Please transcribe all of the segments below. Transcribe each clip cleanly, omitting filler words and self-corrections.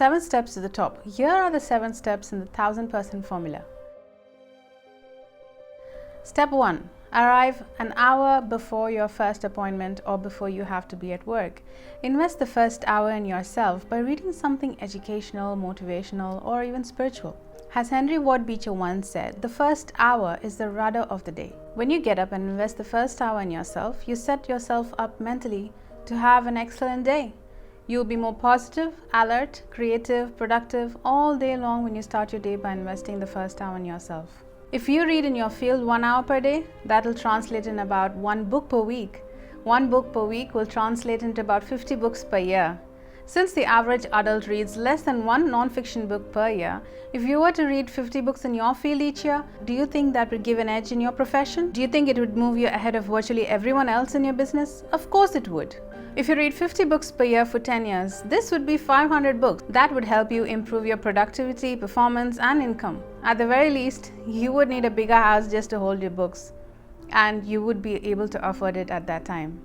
7 steps to the top. Here are the 7 steps in the 1000% formula. Step 1. Arrive an hour before your first appointment or before you have to be at work. Invest the first hour in yourself by reading something educational, motivational, or even spiritual. As Henry Ward Beecher once said, the first hour is the rudder of the day. When you get up and invest the first hour in yourself, you set yourself up mentally to have an excellent day. You'll be more positive, alert, creative, productive all day long when you start your day by investing the first hour in yourself. If you read in your field 1 hour per day, that will translate in about 1 book per week. 1 book per week will translate into about 50 books per year. Since the average adult reads less than 1 non-fiction book per year, if you were to read 50 books in your field each year, do you think that would give an edge in your profession? Do you think it would move you ahead of virtually everyone else in your business? Of course it would. If you read 50 books per year for 10 years, this would be 500 books. That would help you improve your productivity, performance, and income. At the very least, you would need a bigger house just to hold your books, and you would be able to afford it at that time.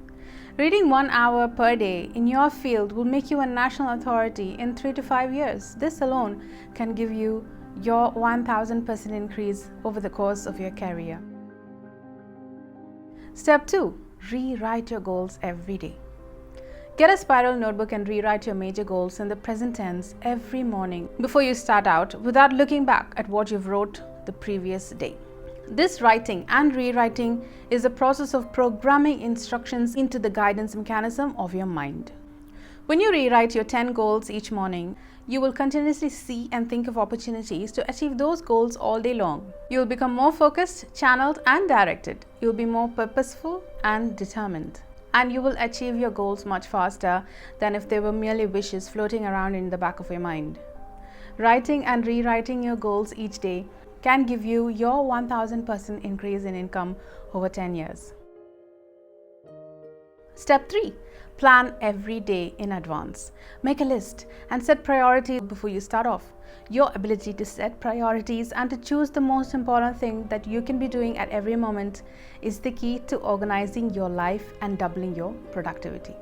Reading 1 hour per day in your field will make you a national authority in 3 to 5 years. This alone can give you your 1000% increase over the course of your career. Step 2. Rewrite your goals every day. Get a spiral notebook and rewrite your major goals in the present tense every morning before you start out without looking back at what you've wrote the previous day. This writing and rewriting is a process of programming instructions into the guidance mechanism of your mind. When you rewrite your 10 goals each morning, you will continuously see and think of opportunities to achieve those goals all day long. You will become more focused, channeled, and directed. You will be more purposeful and determined. And you will achieve your goals much faster than if they were merely wishes floating around in the back of your mind. Writing and rewriting your goals each day can give you your 1000% increase in income over 10 years. Step 3. Plan every day in advance. Make a list and set priorities before you start off. Your ability to set priorities and to choose the most important thing that you can be doing at every moment is the key to organizing your life and doubling your productivity.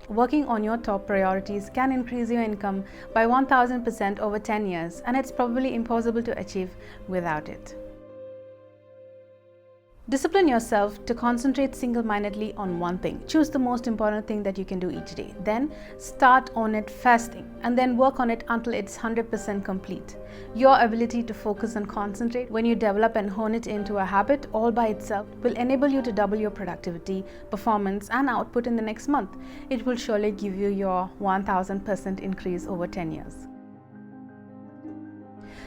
Working on your top priorities can increase your income by 1000% over 10 years, and it's probably impossible to achieve without it. Discipline yourself to concentrate single-mindedly on one thing. Choose the most important thing that you can do each day. Then start on it first thing and then work on it until it's 100% complete. Your ability to focus and concentrate when you develop and hone it into a habit all by itself will enable you to double your productivity, performance, and output in the next month. It will surely give you your 1000% increase over 10 years.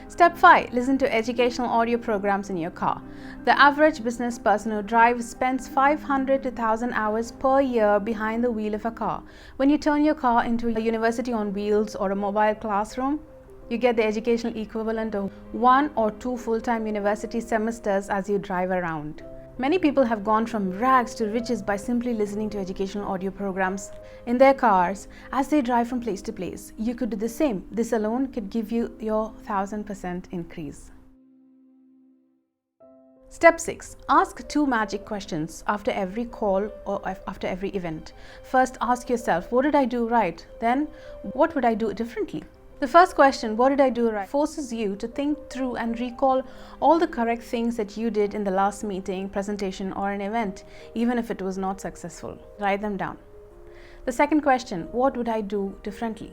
Step 5. Listen to educational audio programs in your car. The average business person who drives spends 500 to 1000 hours per year behind the wheel of a car. When you turn your car into a university on wheels or a mobile classroom, you get the educational equivalent of 1 or 2 full-time university semesters as you drive around. Many people have gone from rags to riches by simply listening to educational audio programs in their cars as they drive from place to place. You could do the same. This alone could give you your 1000% increase. Step 6. Ask 2 magic questions after every call or after every event. First, ask yourself, what did I do right? Then, what would I do differently? The first question, what did I do right, forces you to think through and recall all the correct things that you did in the last meeting, presentation, or an event, even if it was not successful. Write them down. The second question, what would I do differently,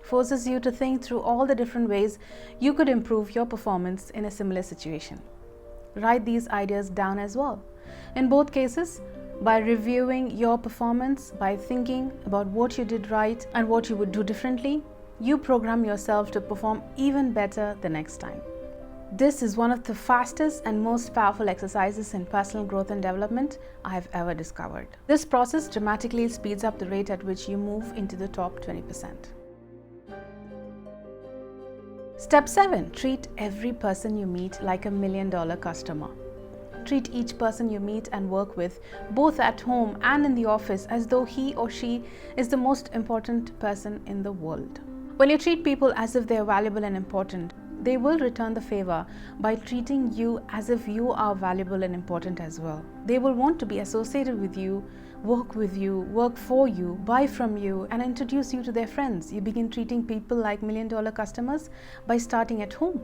forces you to think through all the different ways you could improve your performance in a similar situation. Write these ideas down as well. In both cases, by reviewing your performance, by thinking about what you did right and what you would do differently, you program yourself to perform even better the next time. This is one of the fastest and most powerful exercises in personal growth and development I have ever discovered. This process dramatically speeds up the rate at which you move into the top 20%. Step 7. Treat every person you meet like $1 million customer. Treat each person you meet and work with, both at home and in the office, as though he or she is the most important person in the world. When you treat people as if they are valuable and important, They will return the favor by treating you as if you are valuable and important as well. They will want to be associated with you, work for you, buy from you, and introduce you to their friends. You begin treating people like million-dollar customers by starting at home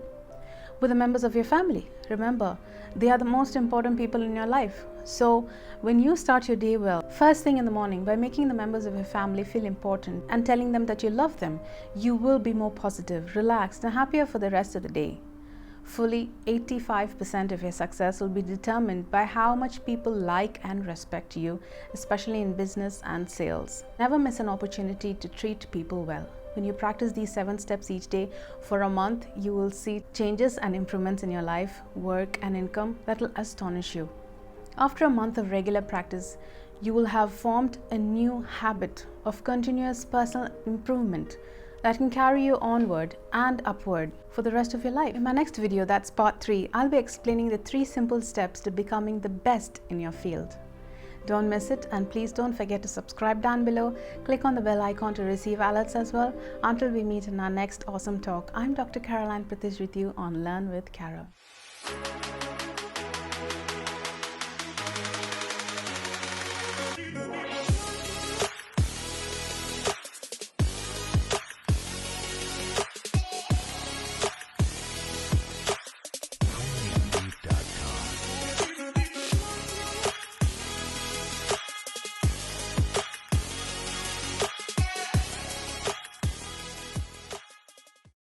with the members of your family. Remember, they are the most important people in your life. So when you start your day well, first thing in the morning, by making the members of your family feel important and telling them that you love them, you will be more positive, relaxed, and happier for the rest of the day. Fully 85% of your success will be determined by how much people like and respect you, especially in business and sales. Never miss an opportunity to treat people well. When you practice these 7 steps each day for a month, you will see changes and improvements in your life, work, and income that will astonish you. After a month of regular practice, you will have formed a new habit of continuous personal improvement that can carry you onward and upward for the rest of your life. In my next video, that's part 3, I'll be explaining the 3 simple steps to becoming the best in your field. Don't miss it, and please don't forget to subscribe down below. Click on the bell icon to receive alerts as well. Until we meet in our next awesome talk, I'm Dr. Caroline Pritish with you on Learn with Caro.